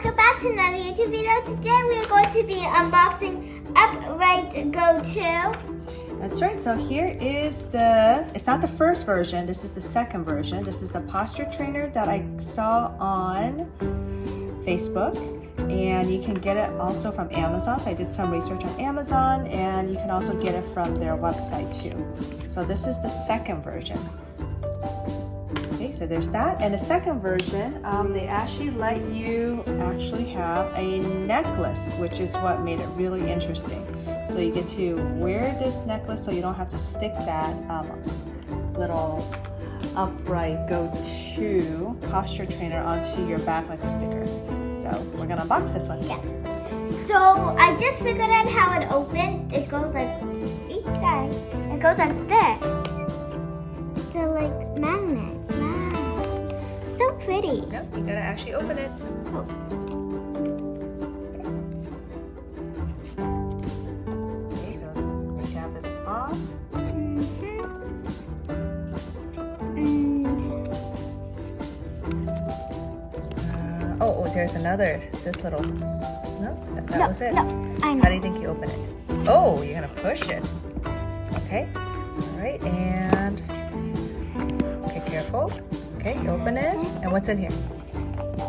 welcome back to another YouTube video. Today we are going to be unboxing Upright Go 2. That's right, so here is it's not the first version, this is the second version. This is the posture trainer that I saw on Facebook, and you can get it also from Amazon. So I did some research on Amazon, and you can also get it from their website too. So this is the second version. Okay, so there's that. And the second version, they actually let you actually have a necklace, which is what made it really interesting. So you get to wear this necklace so you don't have to stick that little Upright Go 2 posture trainer onto your back like a sticker. So we're gonna unbox this one. Yeah. So I just figured out how it opens. It goes like, sorry, it goes like this. It's a like magnet. So pretty. Yep, you gotta actually open it. Oh. Okay, so the cap is off. Oh, there's another. This little. No, that was it. No, I know. How do you think you open it? Oh, you're gonna push it. Okay. All right, and okay, careful. Okay, you open it, and what's in here?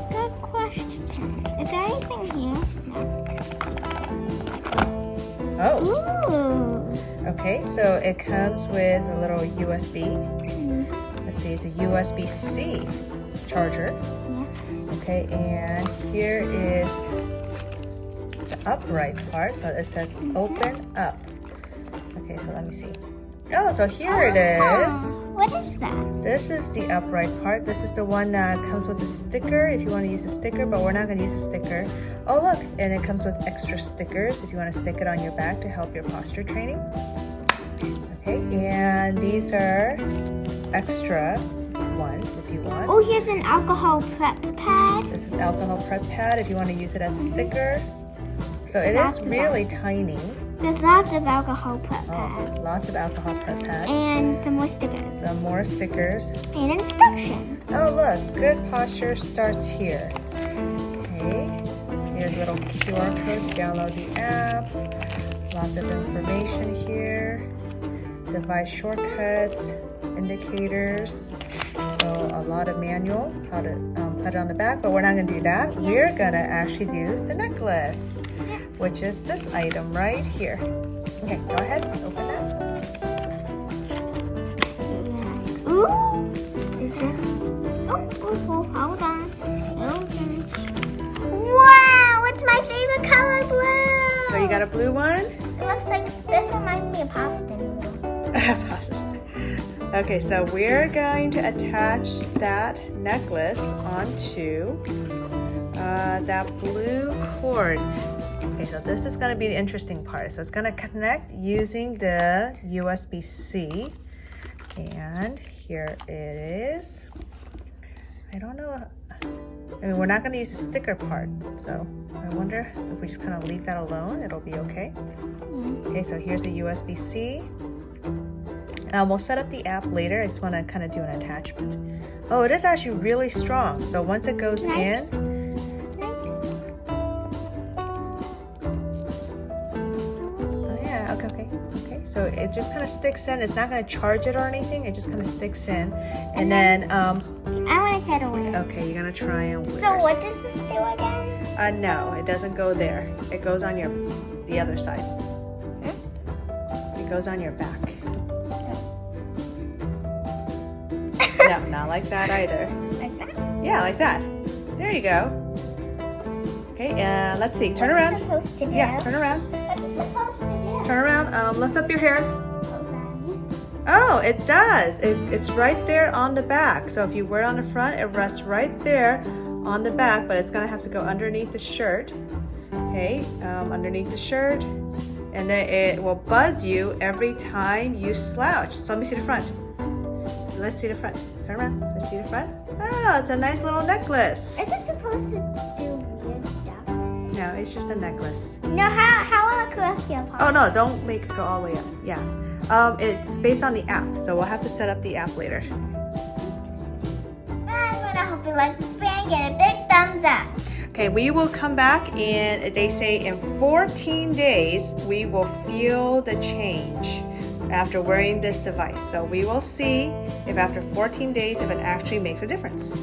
Good question. Is there anything here? No. Oh. Ooh. Okay, so it comes with a little USB. Let's see, it's a USB-C charger. Yeah. Okay, and here is the upright part. So it says open up. Okay, so let me see. Oh, so here it is. What is that? This is the upright part. This is the one that comes with the sticker if you want to use a sticker, but we're not going to use a sticker. Oh look, and it comes with extra stickers if you want to stick it on your back to help your posture training. Okay, and these are extra ones if you want. Oh, here's an alcohol prep pad. This is alcohol prep pad if you want to use it as a sticker. So it is really tiny. There's lots of alcohol prep pads. Lots of alcohol prep pads. And some more stickers. Some more stickers. And instruction. Oh look, good posture starts here. Okay, here's a little QR code to download the app. Lots of information here. Device shortcuts, indicators. So a lot of manual, how to put it on the back, but we're not going to do that. Yeah. We're going to actually do the necklace, which is this item right here. Okay, go ahead, open that. Ooh, is this? Oh, hold on. Okay. Wow, it's my favorite color, blue. So you got a blue one? It looks like this reminds me of pasta noodle. Pasta. Okay, so we're going to attach that necklace onto that blue cord. Okay, so this is going to be the interesting part. So it's going to connect using the USB-C. And here it is. I don't know. I mean, we're not going to use the sticker part. So I wonder if we just kind of leave that alone, it'll be okay. Okay, so here's a USB-C. We'll set up the app later. I just want to kind of do an attachment. Oh, it is actually really strong. So once it goes in, oh yeah, okay. So it just kind of sticks in. It's not going to charge it or anything. It just kind of sticks in, and then I want to try to wear. Okay, you're gonna try and wear. So what does this do again? No, it doesn't go there. It goes on the other side. It goes on your back. No, not like that either. Like that? Yeah, like that. There you go. Okay, let's see. Turn around. What's it supposed to do? Yeah, turn around. What's it supposed to do? Turn around. Lift up your hair. Oh, it does. It's right there on the back. So if you wear it on the front, it rests right there on the back, but it's gonna have to go underneath the shirt. Okay, underneath the shirt, and then it will buzz you every time you slouch. So let me see the front. Let's see the front. Turn around. Let's see the front. Oh, it's a nice little necklace. Is it supposed to do weird stuff? No, it's just a necklace. No, how will it correct your part? Oh no, don't make it go all the way up. Yeah. It's based on the app, so we'll have to set up the app later. I hope you like this video and get a big thumbs up. Okay, we will come back and they say in 14 days we will feel the change after wearing this device. So we will see if after 14 days if it actually makes a difference.